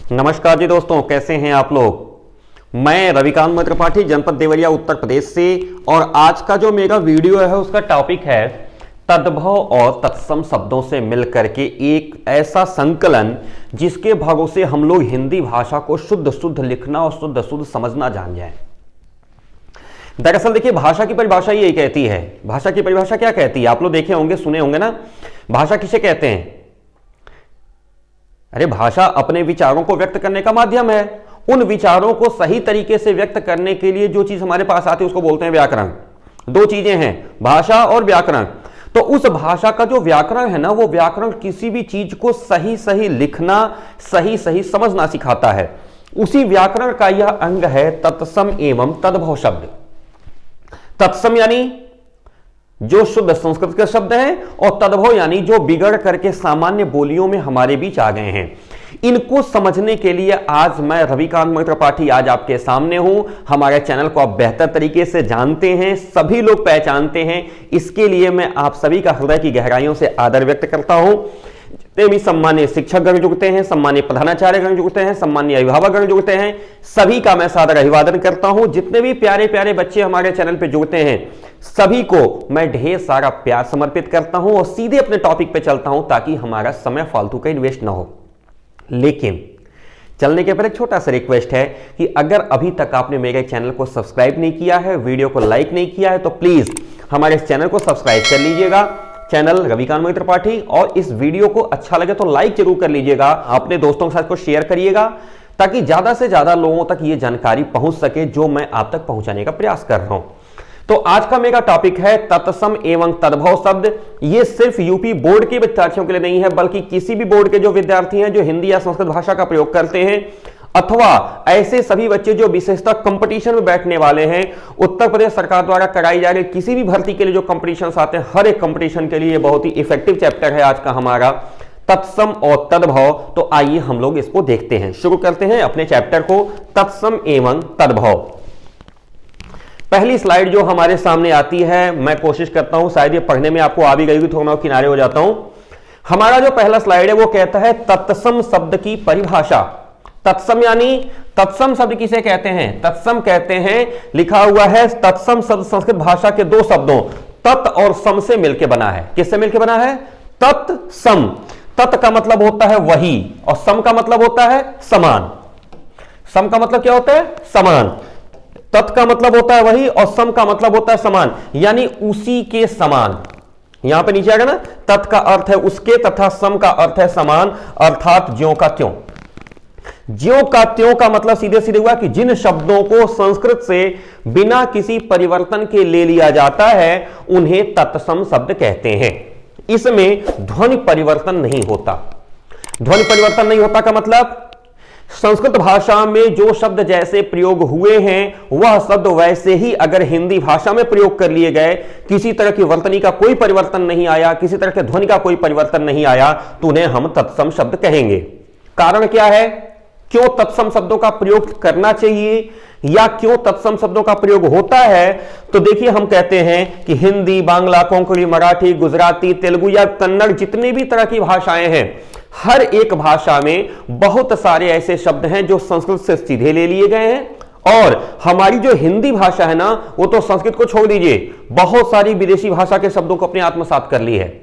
नमस्कार जी दोस्तों, कैसे हैं आप लोग। मैं रविकांत त्रिपाठी, जनपद देवरिया, उत्तर प्रदेश से। और आज का जो मेरा वीडियो है उसका टॉपिक है तद्भव और तत्सम शब्दों से मिलकर के एक ऐसा संकलन जिसके भरोसे हम लोग हिंदी भाषा को शुद्ध शुद्ध लिखना और शुद्ध शुद्ध समझना जान जाएं। दरअसल देखिए, भाषा की परिभाषा यही कहती है। भाषा की परिभाषा क्या कहती है? आप लोग देखे होंगे, सुने होंगे ना। भाषा किसे कहते हैं? अरे भाषा अपने विचारों को व्यक्त करने का माध्यम है। उन विचारों को सही तरीके से व्यक्त करने के लिए जो चीज हमारे पास आती है उसको बोलते हैं व्याकरण। दो चीजें हैं, भाषा और व्याकरण। तो उस भाषा का जो व्याकरण है ना, वो व्याकरण किसी भी चीज को सही सही लिखना, सही सही समझना सिखाता है। उसी व्याकरण का यह अंग है तत्सम एवं तद्भव शब्द। तत्सम यानी जो शुद्ध संस्कृत के शब्द हैं, और तद्भव यानी जो बिगड़ करके सामान्य बोलियों में हमारे बीच आ गए हैं। इनको समझने के लिए आज मैं रविकांत त्रिपाठी आज आपके सामने हूं। हमारे चैनल को आप बेहतर तरीके से जानते हैं, सभी लोग पहचानते हैं। इसके लिए मैं आप सभी का हृदय की गहराइयों से आदर व्यक्त करता हूं। जितने भी सम्मान्य शिक्षकगण जुड़ते हैं, सम्मान्य प्रधानाचार्यगण जुड़ते हैं, सम्मान्य अभिभावकगण जुड़ते हैं, सभी का मैं सादर अभिवादन करता हूं। जितने भी प्यारे प्यारे बच्चे हमारे चैनल पे जुड़ते हैं, सभी को मैं ढेर सारा प्यार समर्पित करता हूं और सीधे अपने टॉपिक पे चलता हूं ताकि हमारा समय फालतू का इन्वेस्ट ना हो। लेकिन चलने के पहले एक छोटा सा रिक्वेस्ट है कि अगर अभी तक आपने मेरे चैनल को सब्सक्राइब नहीं किया है, वीडियो को लाइक नहीं किया है, तो प्लीज हमारे इस चैनल को सब्सक्राइब कर लीजिएगा, चैनल रविकांत त्रिपाठी। और इस वीडियो को अच्छा लगे तो लाइक जरूर कर लीजिएगा, अपने दोस्तों के साथ को शेयर करिएगा ताकि ज्यादा से ज्यादा लोगों तक ये जानकारी पहुंच सके जो मैं आप तक पहुंचाने का प्रयास कर रहा हूं। तो आज का मेरा टॉपिक है तत्सम एवं तद्भव शब्द। ये सिर्फ यूपी बोर्ड के विद्यार्थियों के लिए नहीं है, बल्कि किसी भी बोर्ड के जो विद्यार्थी हैं जो हिंदी या संस्कृत भाषा का प्रयोग करते हैं, अथवा ऐसे सभी बच्चे जो विशेषतः कंपटीशन में बैठने वाले हैं। उत्तर प्रदेश सरकार द्वारा कराई जा रही किसी भी भर्ती के लिए जो कंपटीशन आते हैं, हर एक कंपटीशन के लिए बहुत ही इफेक्टिव चैप्टर है आज का हमारा तत्सम और तद्भव। तो आइए हम लोग इसको देखते हैं, शुरू करते हैं अपने चैप्टर को, तत्सम एवं तद्भव। पहली स्लाइड जो हमारे सामने आती है, मैं कोशिश करता हूं, शायद ये पढ़ने में आपको आ भी गई, थोड़ा मैं किनारे हो जाता हूं। हमारा जो पहला स्लाइड है वो कहता है तत्सम शब्द की परिभाषा। तत्सम यानी, तत्सम शब्द किसे कहते हैं? तत्सम कहते हैं, लिखा हुआ है तत्सम शब्द संस्कृत भाषा के दो शब्दों तत् और सम से मिलकर बना है। किससे मिलकर बना है? तत्सम। तत् का मतलब होता है वही, और सम का मतलब होता है समान। सम का मतलब क्या होता है? समान। तत् का मतलब होता है वही और सम का मतलब होता है समान, यानी उसी के समान। यहां पे नीचे आएगा ना, तत् का अर्थ है उसके तथा सम का अर्थ है समान, अर्थात ज्यों का त्यों। ज्यों का त्यों का मतलब सीधे सीधे हुआ कि जिन शब्दों को संस्कृत से बिना किसी परिवर्तन के ले लिया जाता है उन्हें तत्सम शब्द कहते हैं। इसमें ध्वनि परिवर्तन नहीं होता। ध्वनि परिवर्तन नहीं होता का मतलब संस्कृत भाषा में जो शब्द जैसे प्रयोग हुए हैं वह शब्द वैसे ही अगर हिंदी भाषा में प्रयोग कर लिए गए, किसी तरह की वर्तनी का कोई परिवर्तन नहीं आया, किसी तरह के ध्वनि का कोई परिवर्तन नहीं आया, तो उन्हें हम तत्सम शब्द कहेंगे। कारण क्या है? क्यों तत्सम शब्दों का प्रयोग करना चाहिए या क्यों तत्सम शब्दों का प्रयोग होता है? तो देखिए, हम कहते हैं कि हिंदी, बांग्ला, कोंकणी, मराठी, गुजराती, तेलुगु या कन्नड़, जितनी भी तरह की भाषाएं हैं, हर एक भाषा में बहुत सारे ऐसे शब्द हैं जो संस्कृत से सीधे ले लिए गए हैं। और हमारी जो हिंदी भाषा है ना, वो तो संस्कृत को छोड़ दीजिए, बहुत सारी विदेशी भाषा के शब्दों को अपने आत्मसात कर ली है।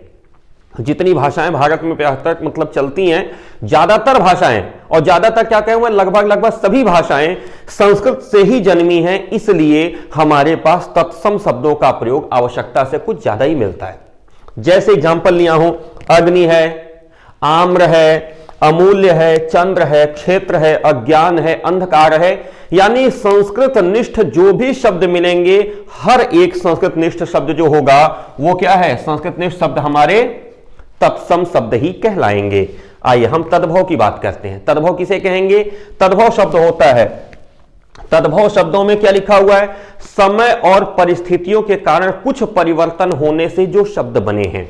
जितनी भाषाएं भारत में तक मतलब चलती हैं, ज्यादातर भाषाएं, और ज्यादातर क्या कहें, लगभग सभी भाषाएं संस्कृत से ही जन्मी हैं। इसलिए हमारे पास तत्सम शब्दों का प्रयोग आवश्यकता से कुछ ज्यादा ही मिलता है। जैसे एग्जाम्पल लिया हूं, अग्नि है, आम्र है, अमूल्य है, चंद्र है, क्षेत्र है, अज्ञान है, अंधकार है। यानी संस्कृत निष्ठ जो भी शब्द मिलेंगे, हर एक संस्कृत निष्ठ शब्द जो होगा वो क्या है? संस्कृत निष्ठ शब्द हमारे तत्सम शब्द ही कहलाएंगे। आइए हम तद्भव की बात करते हैं। तद्भव किसे कहेंगे? तद्भव शब्द होता है, तद्भव शब्दों में क्या लिखा हुआ है? समय और परिस्थितियों के कारण कुछ परिवर्तन होने से जो शब्द बने हैं,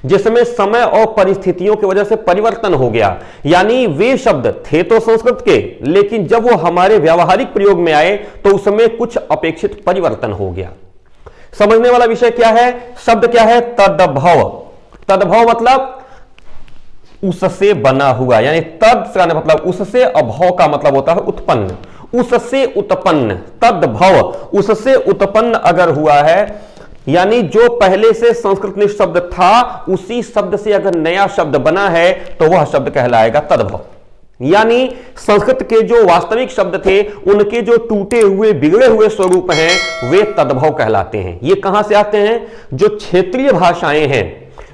जिसमें समय और परिस्थितियों की वजह से परिवर्तन हो गया। यानी वे शब्द थे तो संस्कृत के, लेकिन जब वो हमारे व्यावहारिक प्रयोग में आए तो उसमें कुछ अपेक्षित परिवर्तन हो गया। समझने वाला विषय क्या है? शब्द क्या है? तद्भव। तद्भव मतलब उससे बना हुआ, यानी तद का मतलब उससे, अभव का मतलब होता है उत्पन्न, उससे उत्पन्न, तद भव, उससे उत्पन्न अगर हुआ है, यानी जो पहले से संस्कृत निष्ठ शब्द था उसी शब्द से अगर नया शब्द बना है तो वह शब्द कहलाएगा तद्भव। यानी संस्कृत के जो वास्तविक शब्द थे उनके जो टूटे हुए बिगड़े हुए स्वरूप हैं वे तद्भव कहलाते हैं। ये कहां से आते हैं? जो क्षेत्रीय भाषाएं हैं,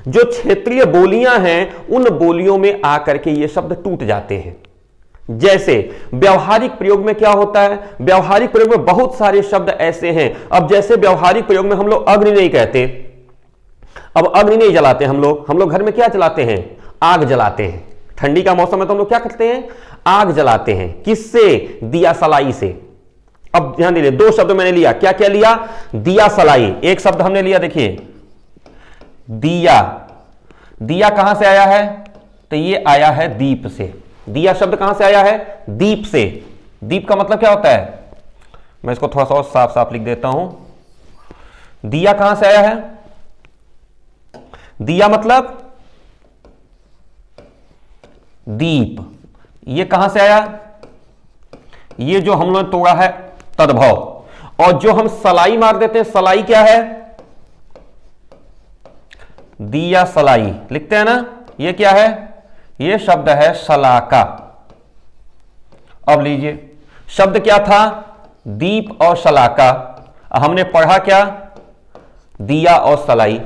जो क्षेत्रीय बोलियां हैं, उन बोलियों में आकर के ये शब्द टूट जाते हैं। जैसे व्यवहारिक प्रयोग में क्या होता है? व्यवहारिक प्रयोग में बहुत सारे शब्द ऐसे हैं। अब जैसे व्यवहारिक प्रयोग में हम लोग अग्नि नहीं कहते, अब अग्नि नहीं जलाते हम लोग घर में क्या जलाते हैं? आग जलाते हैं। ठंडी का मौसम है तो हम लोग क्या करते हैं? आग जलाते हैं। किससे? दिया सलाई से। अब ध्यान दीजिए, दो शब्द मैंने लिया, क्या क्या लिया? दिया सलाई। एक शब्द हमने लिया, देखिए दिया। दिया कहां से आया है? तो ये आया है दीप से। दिया शब्द कहां से आया है? दीप से। दीप का मतलब क्या होता है? मैं इसको थोड़ा सा और साफ साफ लिख देता हूं। दिया कहां से आया है? दिया मतलब दीप। ये कहां से आया? ये जो हम लोग तोड़ा है तद्भव। और जो हम सलाई मार देते हैं, सलाई क्या है? दिया सलाई लिखते हैं ना, ये क्या है? ये शब्द है शलाका। अब लीजिए, शब्द क्या था? दीप और शलाका। हमने पढ़ा क्या? दिया और सलाई।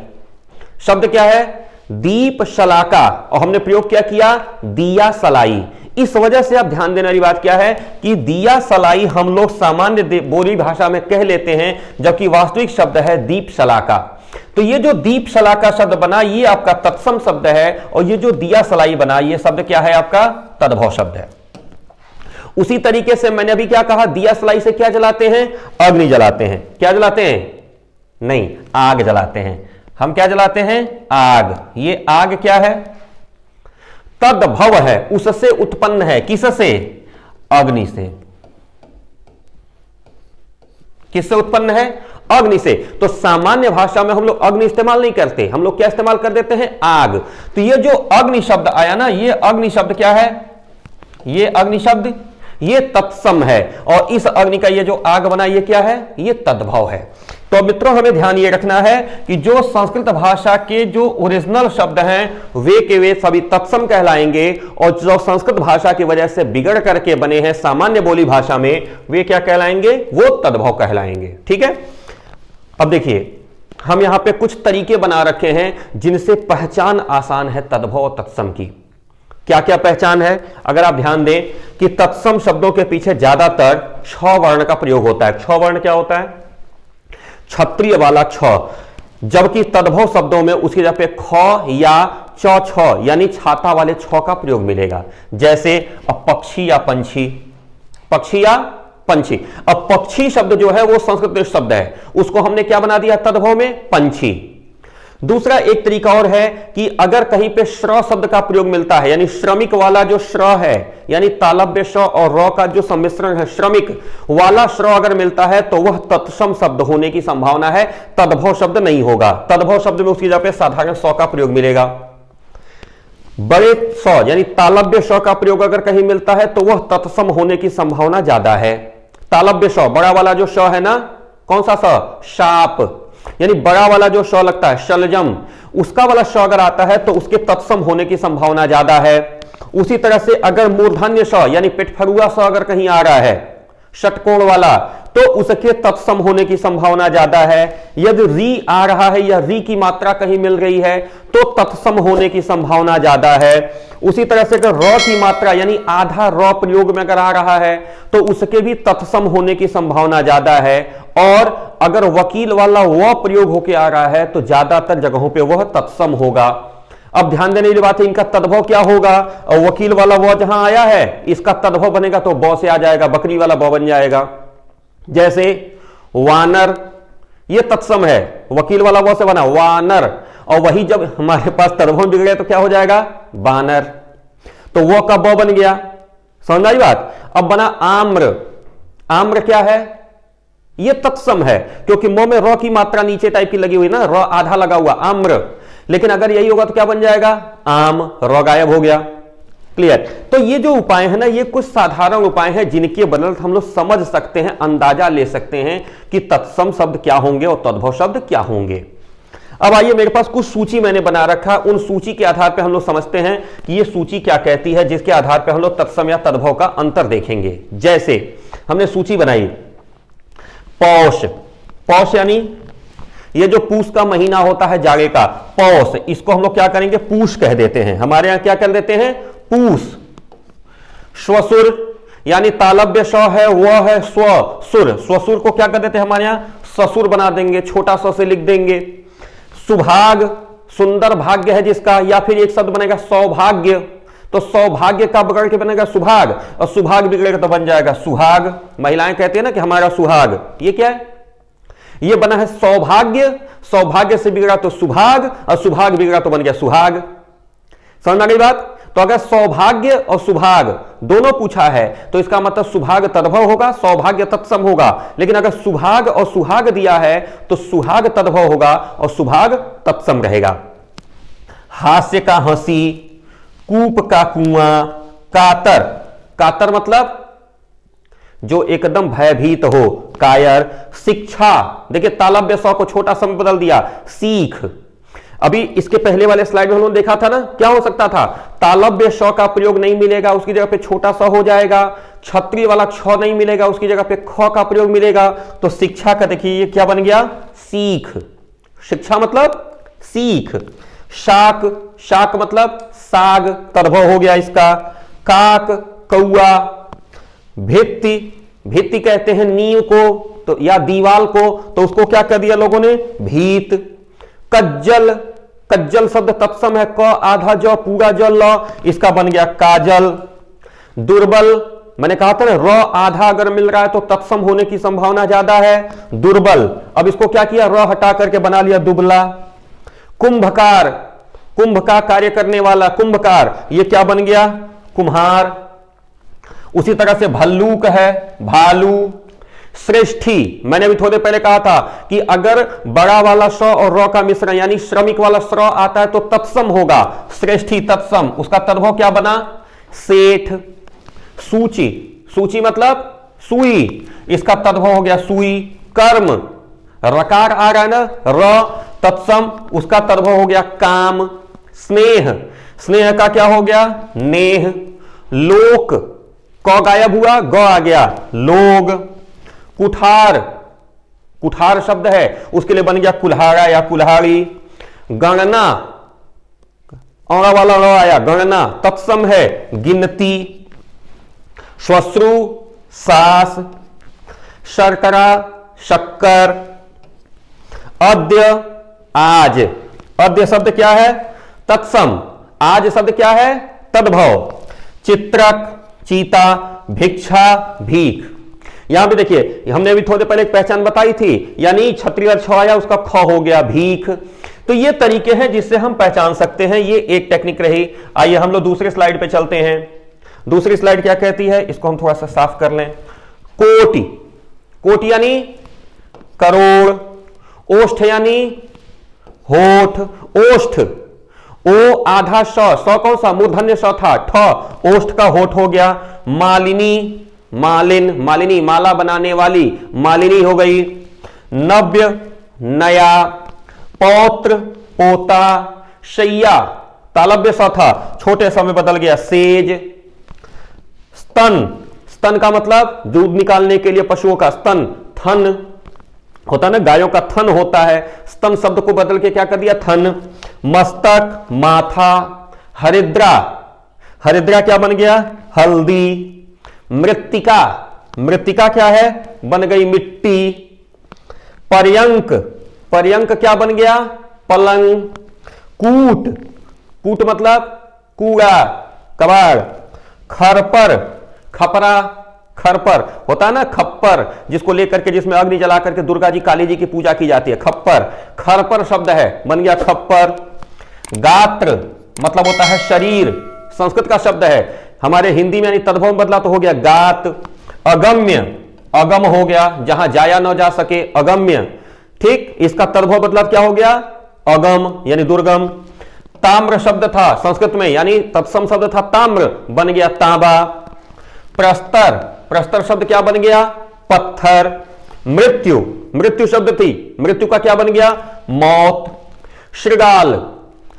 शब्द क्या है? दीप शलाका, और हमने प्रयोग क्या किया? दिया सलाई। इस वजह से आप ध्यान देने वाली बात क्या है कि दिया सलाई हम लोग सामान्य बोली भाषा में कह लेते हैं, जबकि वास्तविक शब्द है दीप शलाका। तो ये जो दीप शलाका शब्द बना ये आपका तत्सम शब्द है, और ये जो दिया सलाई बना ये शब्द क्या है? आपका तद्भव शब्द है। उसी तरीके से मैंने अभी क्या कहा? दिया सलाई से क्या जलाते हैं? अग्नि जलाते हैं। क्या जलाते हैं? नहीं, आग जलाते हैं। हम क्या जलाते हैं? आग। ये आग क्या है? तद्भव है, उससे उत्पन्न है। किससे? अग्नि से। किससे उत्पन्न है? अग्नि से। तो सामान्य भाषा में हम लोग अग्नि इस्तेमाल नहीं करते, हम लोग क्या इस्तेमाल कर देते हैं? आग। तो ये जो अग्नि शब्द आया ना, ये अग्नि शब्द क्या है? ये अग्नि शब्द ये तत्सम है, और इस अग्नि का ये जो आग बना ये क्या है? ये तद्भव है। तो मित्रों हमें ध्यान ये रखना है कि जो संस्कृत भाषा के जो ओरिजिनल शब्द हैं वे के वे सभी तत्सम कहलाएंगे, और जो संस्कृत भाषा की वजह से बिगड़ करके बने हैं सामान्य बोली भाषा में वे क्या कहलाएंगे? वो तद्भव कहलाएंगे। ठीक है। अब देखिए, हम यहां पे कुछ तरीके बना रखे हैं जिनसे पहचान आसान है तद्भव और तत्सम की। क्या क्या पहचान है? अगर आप ध्यान दें कि तत्सम शब्दों के पीछे ज्यादातर छ वर्ण का प्रयोग होता है। छ वर्ण क्या होता है? क्षत्रिय वाला छ, जबकि तद्भव शब्दों में उसकी जगह पे ख या च छ यानी छाता वाले छ का प्रयोग मिलेगा। जैसे पक्षी या पंछी, पक्षी या पंछी। अब पक्षी शब्द जो है वो संस्कृत शब्द है, उसको हमने क्या बना दिया तद्भव में? पंछी। दूसरा एक तरीका और है कि अगर कहीं पे श्र शब्द का प्रयोग मिलता है, यानी श्रमिक वाला जो श्र है, यानी तालव्य श और र का जो सम्मिश्रण है, श्रमिक वाला श्र अगर मिलता है तो वह तत्सम शब्द होने की संभावना है, तद्भव शब्द नहीं होगा। तद्भव शब्द में उसकी जगह पे साधारण स का प्रयोग मिलेगा। बड़े स यानी तालव्य श का प्रयोग अगर कहीं मिलता है तो वह तत्सम होने की संभावना ज्यादा है। तालव्य श, बड़ा वाला जो श है ना, कौन सा स? शाप, यानी बड़ा वाला जो श लगता है शलजम, उसका वाला श अगर आता है तो उसके तत्सम होने की संभावना ज्यादा है। उसी तरह से अगर मूर्धन्य श यानी पेटफरुआ स अगर कहीं आ रहा है षटकोण वाला, तो उसके तत्सम होने की संभावना ज्यादा है। यदि री आ रहा है या री की मात्रा कहीं मिल रही है तो तत्सम होने की संभावना ज्यादा है। उसी तरह से अगर र की मात्रा यानी आधा र प्रयोग में अगर आ रहा है तो उसके भी तत्सम होने की संभावना ज्यादा है। और अगर वकील वाला व प्रयोग होकर आ रहा है तो ज्यादातर जगहों पे वह तत्सम होगा। अब ध्यान देने की बात है, इनका तद्भव क्या होगा? और वकील वाला व जहां आया है इसका तद्भव बनेगा तो ब से आ जाएगा, बकरी वाला ब बन जाएगा। जैसे वानर, ये तत्सम है, वकील वाला व से बना वानर, और वही जब हमारे पास तद्भव बिगड़े तो क्या हो जाएगा? बानर। तो वो का ब बन गया। समझ आई बात? अब बना आम्र। आम्र क्या है? ये तत्सम है, क्योंकि मोह में र की मात्रा नीचे टाइप की लगी हुई ना, र आधा लगा हुआ आम्र। लेकिन अगर यही होगा तो क्या बन जाएगा, आम, र गायब हो गया। क्लियर। तो ये जो उपाय है ना, ये कुछ साधारण उपाय हैं जिनके बदौलत हम लोग समझ सकते हैं, अंदाजा ले सकते हैं कि तत्सम शब्द क्या होंगे और तद्भव शब्द क्या होंगे। अब आइए, मेरे पास कुछ सूची मैंने बना रखा, उन सूची के आधार पर हम लोग समझते हैं कि ये सूची क्या कहती है, जिसके आधार पर हम लोग तत्सम या तद्भव का अंतर देखेंगे। जैसे हमने सूची बनाई पौष, पौष यानी ये जो पूष का महीना होता है जाड़े का, पौष, इसको हम लोग क्या करेंगे, पूष कह देते हैं। हमारे यहां क्या कर देते हैं, पूष। श्वसुर यानी तालव्य श है, व है, स्व सुर, स्वसुर को क्या कर देते हैं हमारे यहां, ससुर बना देंगे, छोटा स से लिख देंगे। सुभाग, सुंदर भाग्य है जिसका, या फिर एक शब्द बनेगा सौभाग्य, तो सौभाग्य का बिगड़ के बनेगा सुभाग, और सुभाग बिगड़ेगा तो बन जाएगा सुहाग। महिलाएं कहती है ना कि हमारा सुहाग, ये क्या है, ये बना है सौभाग्य, सौभाग्य से बिगड़ा तो सुभाग, और सुभाग बिगड़ा तो बन गया सुहाग। समझ में आ गई बात। तो अगर सौभाग्य और सुभाग दोनों पूछा है तो इसका मतलब सुभाग तद्भव होगा, सौभाग्य तत्सम होगा। लेकिन अगर सुभाग और सुहाग दिया है तो सुहाग तद्भव होगा और सुभाग तत्सम रहेगा। हास्य का हंसी, कूप का कुआं, कातर, कातर मतलब जो एकदम भयभीत हो, कायर। शिक्षा, देखिए तालव्य स को छोटा सा बदल दिया, सीख। अभी इसके पहले वाले स्लाइड में हम लोगों ने देखा था ना, क्या हो सकता था, तालव्य श का प्रयोग नहीं मिलेगा, उसकी जगह पे छोटा सा हो जाएगा। छत्री वाला क्ष नहीं मिलेगा, उसकी जगह पे ख का प्रयोग मिलेगा। तो शिक्षा का देखिए ये क्या बन गया, सीख। शिक्षा मतलब सीख। शाक, शाक मतलब साग, तद्भव हो गया इसका। काक, कौआ। भित्ति, भित्ति कहते हैं नींव को तो या दीवाल को, तो उसको क्या कर दिया लोगों ने, भीत। कज्जल, कज्जल शब्द तत्सम है, क आधा ज पूरा ज ल, इसका बन गया काजल। दुर्बल, मैंने कहा था ना र आधा अगर मिल रहा है तो तत्सम होने की संभावना ज्यादा है, दुर्बल। अब इसको क्या किया, र हटा करके बना लिया दुबला। कुंभकार, कुंभ का कार्य करने वाला, कुंभकार, ये क्या बन गया, कुम्हार। उसी तरह से भल्लूक है, भालू। श्रेष्ठी, मैंने भी थोड़े पहले कहा था कि अगर बड़ा वाला श और र का मिश्रण यानी श्रमिक वाला श्र आता है तो तत्सम होगा, श्रेष्ठी तत्सम, उसका तद्भव क्या बना, सेठ। सूची, सूची मतलब सुई, इसका तद्भव हो गया सुई। कर्म, रकार आ रहा है ना, र तत्सम, उसका तद्भव हो गया काम। स्नेह, स्नेह का क्या हो गया, नेह। लोक, क गायब हुआ, ग आ गया, लोग। कुठार, कुठार शब्द है, उसके लिए बन गया कुल्हाड़ा या कुल्हाड़ी। गणना, औरा वाला रो आया, गणना, तत्सम है गिनती। श्वश्रु, सास। शर्करा, शक्कर। अद्य, आज, अद्य शब्द क्या है, तत्सम, आज शब्द क्या है, तद्भव। चित्रक, चीता। भिक्षा, भीख। यहां पे देखिए हमने अभी थोड़े पहले एक पहचान बताई थी, यानी छत्री और छ आया, उसका ख हो गया भीख। तो ये तरीके हैं जिससे हम पहचान सकते हैं, ये एक टेक्निक रही। आइए हम लोग दूसरे स्लाइड पे चलते हैं। दूसरी स्लाइड क्या कहती है, इसको हम थोड़ा सा साफ कर लें। कोटि, कोटि यानी करोड़। ओष्ठ यानी होठ, ओष्ठ, ओ आधा स कौन सा, मूर्धन्य स था, ठ, ओष्ठ का होठ हो गया। मालिनी, मालिन, मालिनी माला बनाने वाली, मालिनी हो गई। नव्य, नया। पौत्र, पोता। शैया, तालव्य सा था, छोटे सा में बदल गया सेज। स्तन, स्तन का मतलब दूध निकालने के लिए पशुओं का स्तन। थन होता है ना, गायों का थन होता है, स्तन शब्द को बदल के क्या कर दिया, थन। मस्तक, माथा। हरिद्रा, हरिद्रा क्या बन गया, हल्दी। मृत्तिका, मृत्तिका क्या है, बन गई मिट्टी। पर्यंक, पर्यंक क्या बन गया, पलंग। कूट, कूट मतलब कूड़ा, कबाड़। खरपर, खपरा, खरपर होता है ना, खप्पर, जिसको लेकर के जिसमें अग्नि जला करके दुर्गा जी काली जी की पूजा की जाती है, खप्पर। खरपर शब्द है, बन गया खप्पर। गात्र मतलब होता है शरीर, संस्कृत का शब्द है, हमारे हिंदी में यानी तद्भव बदला तो हो गया गात। अगम्य, अगम हो गया, जहां जाया न जा सके, अगम्य। ठीक, इसका तद्भव बदला क्या हो गया, अगम यानी दुर्गम। ताम्र शब्द था संस्कृत में यानी तत्सम शब्द था ताम्र, बन गया तांबा। प्रस्तर, प्रस्तर शब्द क्या बन गया? पत्थर। मृत्यु, मृत्यु शब्द थी, मृत्यु का क्या बन गया? मौत। श्रृगाल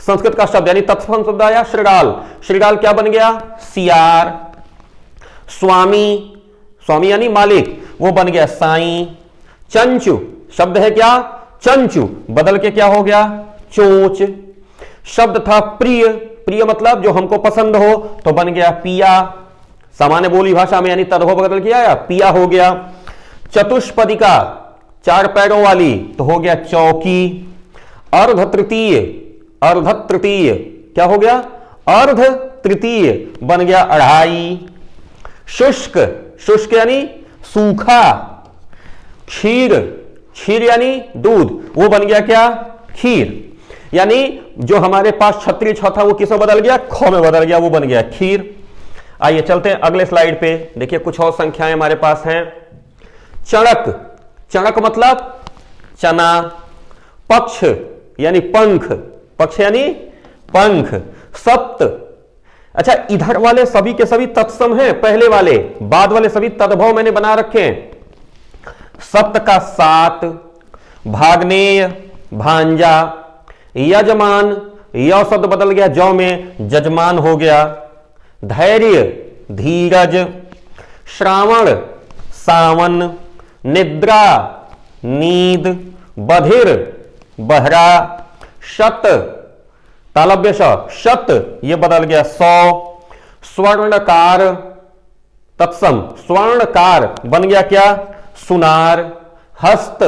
संस्कृत का शब्द यानी तत्सम शब्द आया श्रृगाल, श्रृगाल क्या बन गया? सियार। स्वामी, स्वामी यानी मालिक, वो बन गया साईं। चंचु शब्द है क्या? चंचु, बदल के क्या हो गया? चोंच। शब्द था प्रिय, प्रिय मतलब जो हमको पसंद हो, तो बन गया पिया। सामान्य बोली भाषा में यानी तद्भव बदल के आया, पिया हो गया। चतुष्पदिका, 4 पैरों वाली, तो हो गया चौकी। अर्ध तृतीय, अर्ध तृतीय क्या हो गया? अर्ध तृतीय, बन गया अढ़ाई। शुष्क, शुष्क यानी सूखा। क्षीर, क्षीर यानी दूध, वो बन गया क्या? खीर। यानी जो हमारे पास क्षत्रिय छ था वो किसमें बदल गया? ख में बदल गया, वो बन गया खीर। आइए चलते हैं अगले स्लाइड पे, देखिए कुछ और संख्याएं हमारे पास हैं। चणक, चणक मतलब चना। पक्ष यानी पंख, पक्ष यानी पंख। सप्त, अच्छा इधर वाले सभी के सभी तत्सम हैं, पहले वाले, बाद वाले सभी तद्भव मैंने बना रखे हैं। सप्त का 7। भाग्नेय, भांजा। यजमान, य शब्द बदल गया जौ में, जजमान हो गया। धैर्य, धीरज। श्रावण, सावन। निद्रा, नींद। बधिर, बहरा। शत, तालव्य श, शत, ये बदल गया 100। स्वर्णकार, तत्सम स्वर्णकार, बन गया क्या? सुनार। हस्त,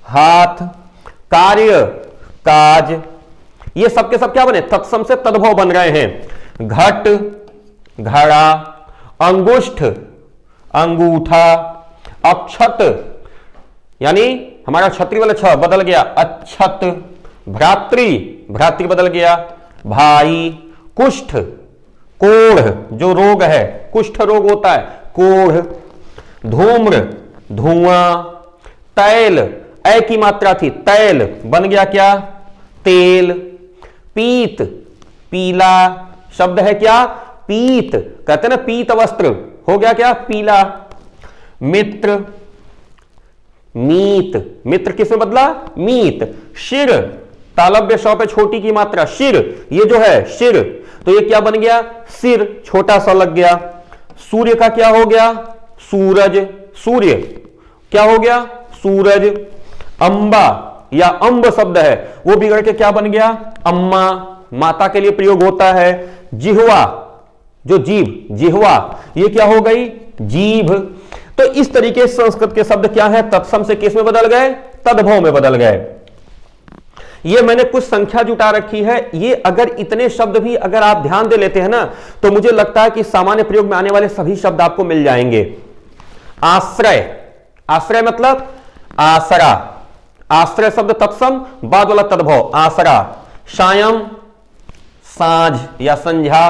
हाथ। कार्य, काज। ये सब के सब क्या बने? तत्सम से तद्भव बन रहे हैं। घट, घड़ा। अंगुष्ठ, अंगूठा। अक्षत यानी हमारा क्षत्रिय वाला छ बदल गया अच्छत। भ्रातृ, भ्रातृ बदल गया भाई। कुष्ठ, कोढ़ जो रोग है, कुष्ठ रोग होता है, कोढ़। धूम्र, धुआं। तैल, ऐ की मात्रा थी, तैल बन गया क्या? तेल। पीत, पीला शब्द है क्या? पीत, कहते हैं ना पीत वस्त्र, हो गया क्या? पीला। मित्र, मीत, मित्र किसमें बदला? मीत। शिर, तालव्य श पे छोटी की मात्रा, शिर, ये जो है शिर, तो ये क्या बन गया? सिर, छोटा सा लग गया। सूर्य का क्या हो गया? सूरज, सूर्य क्या हो गया? सूरज। अंबा या अंब शब्द है, वो बिगड़ के क्या बन गया? अम्मा, माता के लिए प्रयोग होता है। जिह्वा, जो जीभ, जिह्वा, ये क्या हो गई? जीभ। तो इस तरीके से संस्कृत के शब्द क्या है? तत्सम से किस में बदल गए? तद्भव में बदल गए। ये मैंने कुछ संख्या जुटा रखी है, ये अगर इतने शब्द भी अगर आप ध्यान दे लेते हैं ना, तो मुझे लगता है कि सामान्य प्रयोग में आने वाले सभी शब्द आपको मिल जाएंगे। आश्रय, आश्रय मतलब आसरा, आश्रय शब्द तत्सम, बाद वाला तद्भव आसरा। सायं, सांझ या संध्या।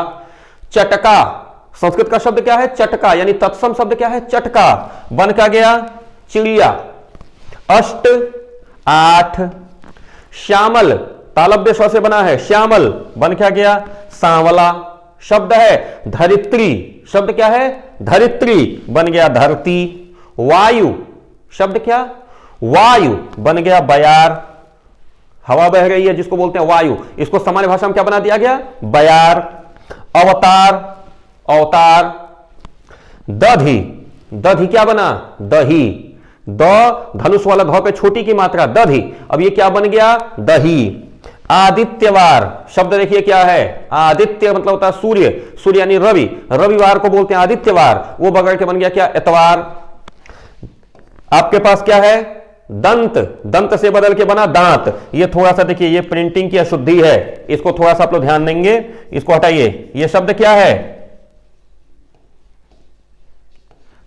चटका, संस्कृत का शब्द क्या है? चटका, यानी तत्सम शब्द क्या है? चटका, बन का गया चिड़िया। अष्ट, 8। श्यामल, तालव्य श से बना है, श्यामल, बन क्या गया? सांवला शब्द है। धरित्री, शब्द क्या है? धरित्री, बन गया धरती। वायु, शब्द क्या? वायु, बन गया बयार, हवा बह रही है जिसको बोलते हैं वायु, इसको सामान्य भाषा में क्या बना दिया गया? बयार। अवतार, अवतार। दधि, दधि क्या बना? दही, द धनुष वाला ध पे छोटी की मात्रा, दधि, अब ये क्या बन गया? दही। आदित्यवार, शब्द देखिए क्या है? आदित्य मतलब होता है सूर्य, सूर्य यानी रवि, रविवार को बोलते हैं आदित्यवार, वो बगड़ के बन गया क्या? एतवार। आपके पास क्या है? दंत, दंत से बदल के बना दांत। ये थोड़ा सा देखिए, ये प्रिंटिंग की अशुद्धि है, इसको थोड़ा सा आप लोग ध्यान देंगे, इसको हटाइए। ये शब्द क्या है?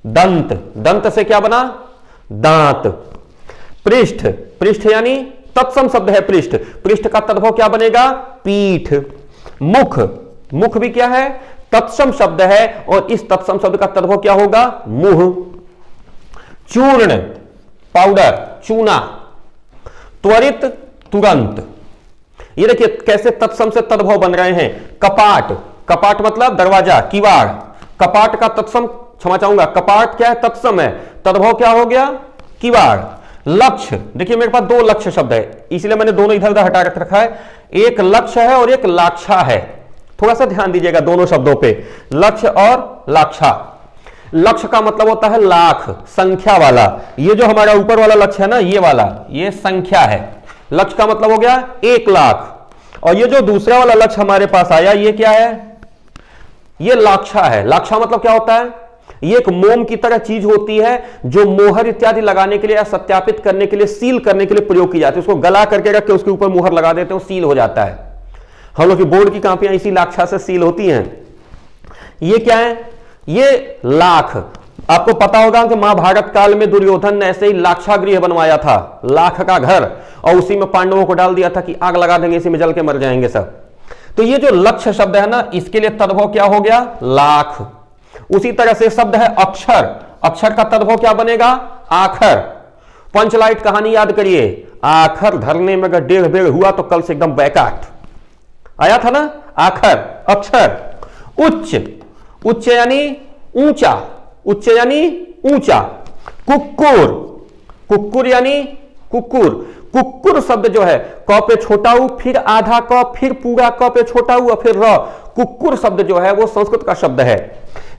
दंत, दंत से क्या बना? दांत। पृष्ठ, पृष्ठ यानी तत्सम शब्द है पृष्ठ, पृष्ठ का तद्भव क्या बनेगा? पीठ। मुख, मुख भी क्या है? तत्सम शब्द है, और इस तत्सम शब्द का तद्भव क्या होगा? मुंह। चूर्ण, पाउडर, चूना। त्वरित, तुरंत, ये देखिए कैसे तत्सम से तद्भव बन रहे हैं। कपाट, कपाट मतलब दरवाजा, किवाड़। कपाट का तत्सम, क्षमा चाहूंगा, कपाट क्या है? तत्सम है। तद्भव क्या हो गया? किवाड़। लक्ष्य, देखिए मेरे पास दो लक्ष्य शब्द है, इसलिए मैंने दोनों इधर उधर हटा रखा है। एक लक्ष्य है और एक लाक्षा है। थोड़ा सा ध्यान दीजिएगा दोनों शब्दों पे, लक्ष्य और लाक्षा। लक्ष्य का मतलब होता है लाख, संख्या वाला। ये जो हमारा ऊपर वाला लक्ष्य है ना, ये वाला, ये संख्या है। लक्ष्य का मतलब हो गया 1 लाख। और ये जो दूसरा वाला लक्ष्य हमारे पास आया, ये क्या है? ये लाक्षा है। लाक्षा मतलब क्या होता है? ये एक मोम की तरह चीज होती है जो मोहर इत्यादि लगाने के लिए या सत्यापित करने के लिए, सील करने के लिए प्रयोग की जाती है। उसको गला करके रख के उसके ऊपर मोहर लगा देते हैं, वो सील हो जाता है। हम लोग की बोर्ड की कॉपियां इसी लाक्षा से सील होती हैं। ये क्या है? ये लाख। आपको पता होगा कि महाभारत काल में दुर्योधन ने ऐसे ही लाक्षागृह बनवाया था, लाख का घर, और उसी में पांडवों को डाल दिया था कि आग लगा देंगे, इसी में जल के मर जाएंगे सब। तो ये जो लक्ष्य शब्द है ना, इसके लिए तद्भव क्या हो गया? लाख। उसी तरह से शब्द है अक्षर। अक्षर का तद्भव क्या बनेगा? आखर। पंचलाइट कहानी याद करिए, आखर धरने में अगर 1.5 बेड़ हुआ तो कल से एकदम बैकाट आया था ना। आखर, अक्षर। उच्च, उच्च यानी ऊंचा, उच्च यानी ऊंचा। कुक्कुर, कुक्कुर यानी कुक्कुर। कुक्कुर शब्द जो है, क पे छोटा ऊ, फिर आधा क, फिर पूरा क पे छोटा ऊ, और फिर र। कुक्कुर शब्द जो है वो संस्कृत का शब्द है,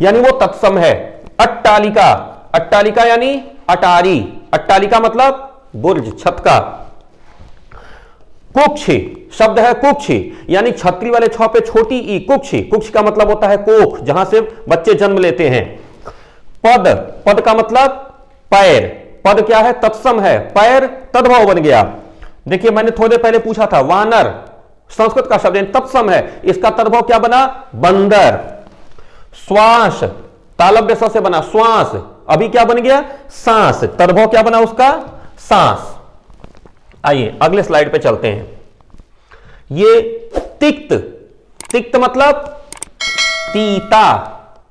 यानी वो तत्सम है। अट्टालिका, अट्टालिका यानी अटारी। अट्टालिका मतलब बुर्ज, छत का। कुक्षी शब्द है, कुक्षी यानी छतरी वाले छ पे छोटी ई, कुक्षी। कुक्ष का मतलब होता है कोख, जहां से बच्चे जन्म लेते हैं। पद, पद का मतलब पैर। पद क्या है? तत्सम है, पैर तद्भव बन गया। देखिए मैंने थोड़े पहले पूछा था, वानर संस्कृत का शब्द तत्सम है, इसका तद्भव क्या बना? बंदर। श्वास, तालव्य स से बना श्वास, अभी क्या बन गया? सांस। तद्भव क्या बना उसका? सांस। आइए अगले स्लाइड पे चलते हैं। ये तिक्त, तिक्त मतलब तीता।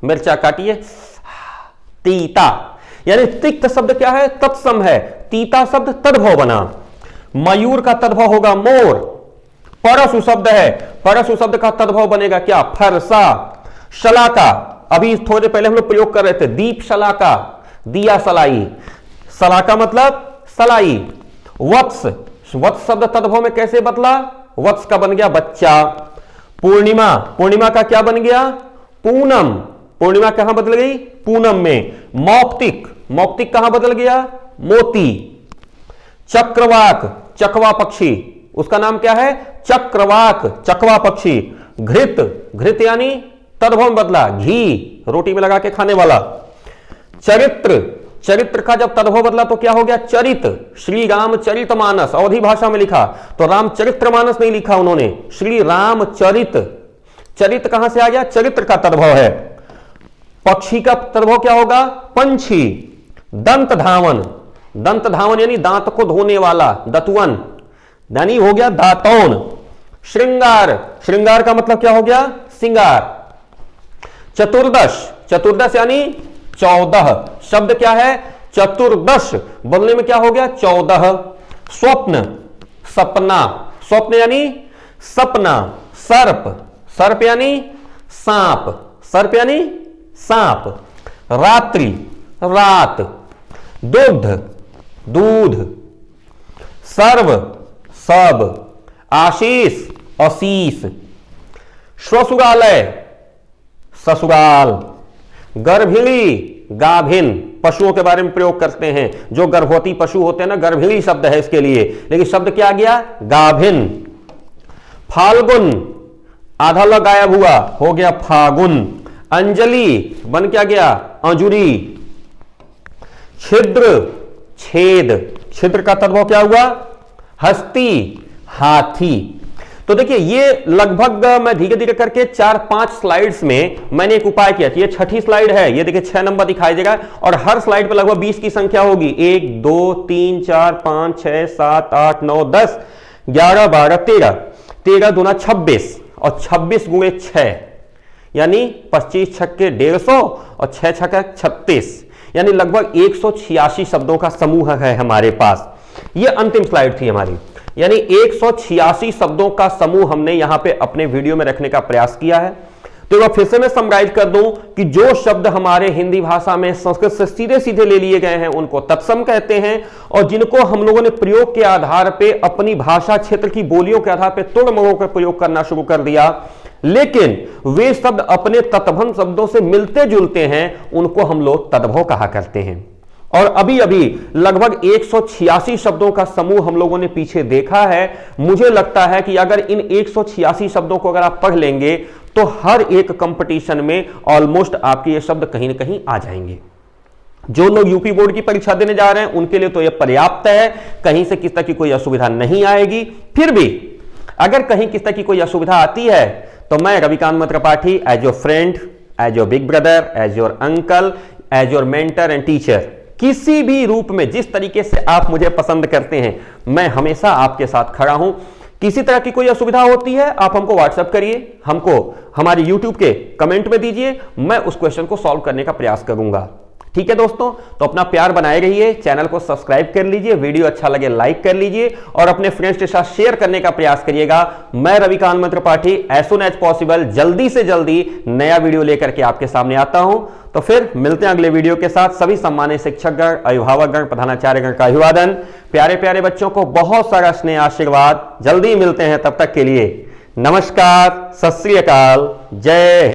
मिर्चा काटिए, तीता यानी तिक्त शब्द क्या है? तत्सम है। तीता शब्द तद्भव बना। मयूर का तद्भव होगा मोर। परशु शब्द है, परशु शब्द का तद्भव बनेगा क्या? फरसा। शलाका, अभी थोड़े पहले हम लोग प्रयोग कर रहे थे, दीप शलाका, दिया सलाई। शलाका मतलब सलाई। वत्स, वत्स शब्द तद्भव में कैसे बदला? वत्स का बन गया बच्चा। पूर्णिमा, पूर्णिमा का क्या बन गया? पूनम। पूर्णिमा कहां बदल गई? पूनम में। मौक्तिक, मौक्तिक कहां बदल गया? मोती। चक्रवाक, चकवा पक्षी, उसका नाम क्या है? चक्रवाक, चकवा पक्षी। घृत, घृत यानी तद्भव में बदला, घी, रोटी में लगा के खाने वाला। चरित्र, चरित्र का जब तद्भव बदला तो क्या हो गया? चरित। श्री रामचरितमानस, अवधी भाषा में लिखा तो रामचरितमानस नहीं लिखा उन्होंने, श्री रामचरित। चरित कहां से आ गया? चरित्र का तद्भव है। पक्षी का तद्भव क्या होगा? पंछी। दंत धावन, दंत धावन यानी दांत को धोने वाला, दतवन यानी हो गया दातौन। श्रृंगार, श्रृंगार का मतलब क्या हो गया? सिंगार। चतुर्दश, चतुर्दश यानी 14। शब्द क्या है? चतुर्दश, बोलने में क्या हो गया? 14। स्वप्न, सपना, स्वप्न यानी सपना। सर्प, सर्प यानी सांप, सर्प यानी सांप। रात्रि, रात। दुग्ध, दूध। सर्व, सब। आशीष, अशीष। श्वशुरालय, ससुराल। गर्भिणी, गाभिन, पशुओं के बारे में प्रयोग करते हैं, जो गर्भवती पशु होते हैं ना, गर्भिणी शब्द है इसके लिए, लेकिन शब्द क्या गया? गाभिन। फाल्गुन, आधा ल गायब हुआ, हो गया फागुन। अंजलि बन क्या गया? अंजुरी। छिद्र, छेद, छिद्र का तद्भव क्या हुआ? हस्ती, हाथी। तो देखिए ये लगभग मैं धीरे धीरे करके 4-5 स्लाइड्स में मैंने एक उपाय किया। ये 6ठी स्लाइड है, ये देखिए 6 नंबर दिखाई देगा और हर स्लाइड पे लगभग 20 की संख्या होगी। 1 2 3 4 5 6 7 8 9 10 11 12 13, 13 दूना 26 और 26 गुणे 6 यानी 25 छक्के 150 और 6 छक्के 36 यानी लगभग 186 शब्दों का समूह है हमारे पास। ये अंतिम स्लाइड थी हमारी। यानी 186 शब्दों का समूह हमने यहां पे अपने वीडियो में रखने का प्रयास किया है। तो एक बार फिर से मैं समराइज कर दूं कि जो शब्द हमारे हिंदी भाषा में संस्कृत से सीधे सीधे ले लिए गए हैं उनको तत्सम कहते हैं, और जिनको हम लोगों ने प्रयोग के आधार पे अपनी भाषा क्षेत्र की बोलियों के आधार पे तोड़ मरोड़ कर प्रयोग करना शुरू कर दिया, लेकिन वे शब्द अपने तत्भव शब्दों से मिलते जुलते हैं, उनको हम लोग तद्भव कहा करते हैं। और अभी अभी लगभग 186 शब्दों का समूह हम लोगों ने पीछे देखा है। मुझे लगता है कि अगर इन 186 शब्दों को अगर आप पढ़ लेंगे तो हर एक कंपटीशन में ऑलमोस्ट आपके ये शब्द कहीं ना कहीं आ जाएंगे। जो लोग यूपी बोर्ड की परीक्षा देने जा रहे हैं उनके लिए तो यह पर्याप्त है, कहीं से किस तरह की कोई असुविधा नहीं आएगी। फिर भी अगर कहीं किस तरह की कोई असुविधा आती है तो मैं Ravikant Tripathi, as your friend, as your big brother, as your uncle, as your mentor and teacher, किसी भी रूप में जिस तरीके से आप मुझे पसंद करते हैं, मैं हमेशा आपके साथ खड़ा हूं। किसी तरह की कोई असुविधा होती है आप हमको व्हाट्सएप करिए, हमको हमारे यूट्यूब के कमेंट में दीजिए, मैं उस क्वेश्चन को सॉल्व करने का प्रयास करूंगा। ठीक है दोस्तों, तो अपना प्यार बनाए रहिए, चैनल को सब्सक्राइब कर लीजिए, वीडियो अच्छा लगे लाइक कर लीजिए और अपने फ्रेंड्स के साथ शेयर करने का प्रयास करिएगा। मैं Ravikant Tripathi as soon as possible जल्दी से जल्दी नया वीडियो लेकर के आपके सामने आता हूं। तो फिर मिलते हैं अगले वीडियो के साथ। सभी सम्मानित शिक्षकगण, अभिभावकगण, प्रधानाचार्यगण का अभिवादन। प्यारे प्यारे बच्चों को बहुत सारा स्नेह आशीर्वाद। जल्दी मिलते हैं, तब तक के लिए नमस्कार, सत श्री अकाल, जय।